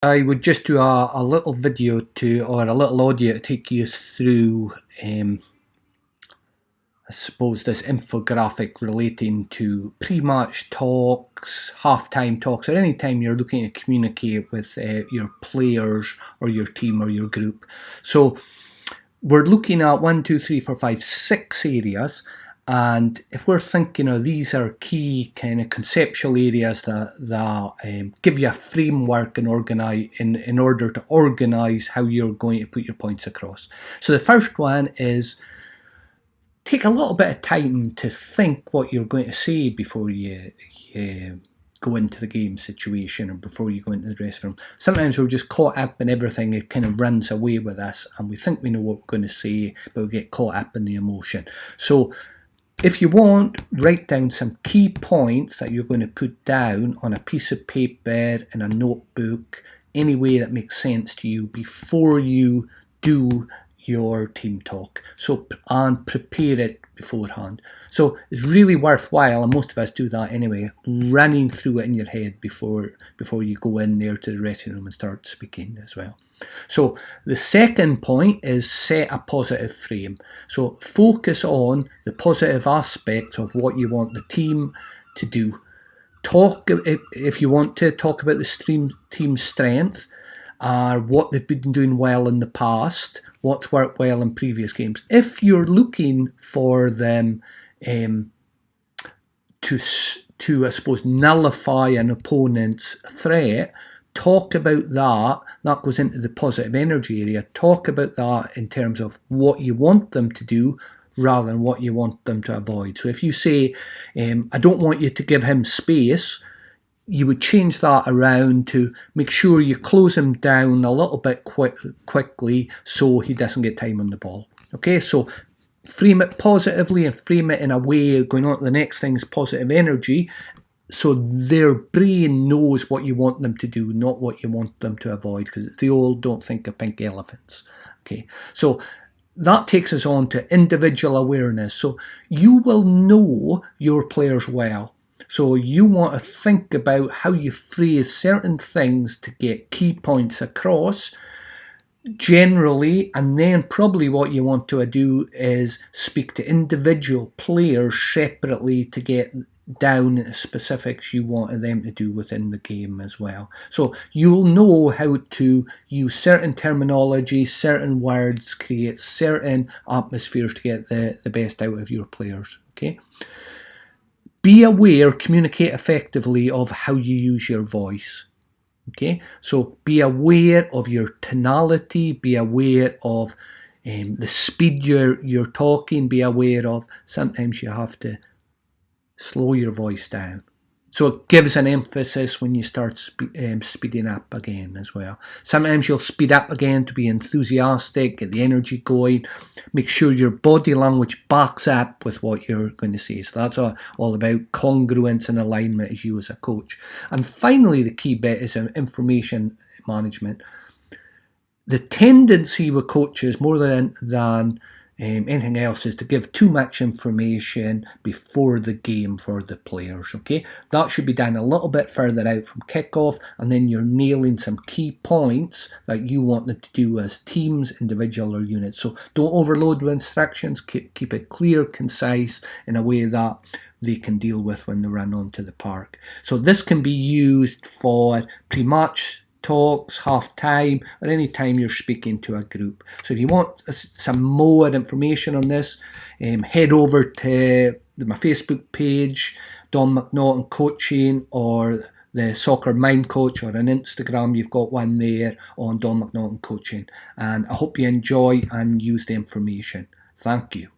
I would just do a little video or a little audio to take you through, I suppose, this infographic relating to pre-match talks, halftime talks, or any time you're looking to communicate with your players or your team or your group. So we're looking at 1, 2, 3, 4, 5, 6 areas. And if we're thinking of these are key kind of conceptual areas that give you a framework and organize in order to organize how you're going to put your points across. So the first one is take a little bit of time to think what you're going to say before you go into the game situation or before you go into the dressing room. Sometimes we're just caught up in everything. It kind of runs away with us and we think we know what we're going to say, but we get caught up in the emotion. So if you want, write down some key points that you're going to put down on a piece of paper, in a notebook, any way that makes sense to you before you do your team talk. So, and prepare it beforehand. So it's really worthwhile, and most of us do that anyway, running through it in your head before you go in there to the dressing room and start speaking as well. So the second point is set a positive frame. So focus on the positive aspects of what you want the team to do. Talk, if you want to talk about the team's strength, what they've been doing well in the past, what's worked well in previous games. If you're looking for them to I suppose, nullify an opponent's threat, talk about that. That goes into the positive energy area. Talk about that in terms of what you want them to do rather than what you want them to avoid. So if you say, I don't want you to give him space, you would change that around to make sure you close him down a little bit quickly so he doesn't get time on the ball. Okay, so frame it positively and frame it in a way going on to the next thing is positive energy, so their brain knows what you want them to do, not what you want them to avoid, because it's the old don't think of pink elephants. Okay, so that takes us on to individual awareness. So you will know your players well. So you want to think about how you phrase certain things to get key points across generally, and then probably what you want to do is speak to individual players separately to get down into specifics you want them to do within the game as well. So you'll know how to use certain terminology, certain words, create certain atmospheres to get the best out of your players. Okay. Be aware, communicate effectively of how you use your voice. Okay, so be aware of your tonality, be aware of the speed you're talking, be aware of sometimes you have to slow your voice down. So it gives an emphasis when you start speeding up again as well. Sometimes you'll speed up again to be enthusiastic, get the energy going. Make sure your body language backs up with what you're going to say. So that's all about congruence and alignment as you as a coach. And finally, the key bit is information management. The tendency with coaches, more than anything else, is to give too much information before the game for the players. Okay, that should be done a little bit further out from kickoff, and then you're nailing some key points that you want them to do as teams, individual or units. So don't overload with instructions. Keep it clear, concise, in a way that they can deal with when they run onto the park. So this can be used for pre-match talks, half time, or any time you're speaking to a group. So if you want some more information on this, head over to my Facebook page, DonMacNaughton Coaching, or the Soccer Mind Coach, or on Instagram, you've got one there on DonMacNaughton Coaching. And I hope you enjoy and use the information. Thank you.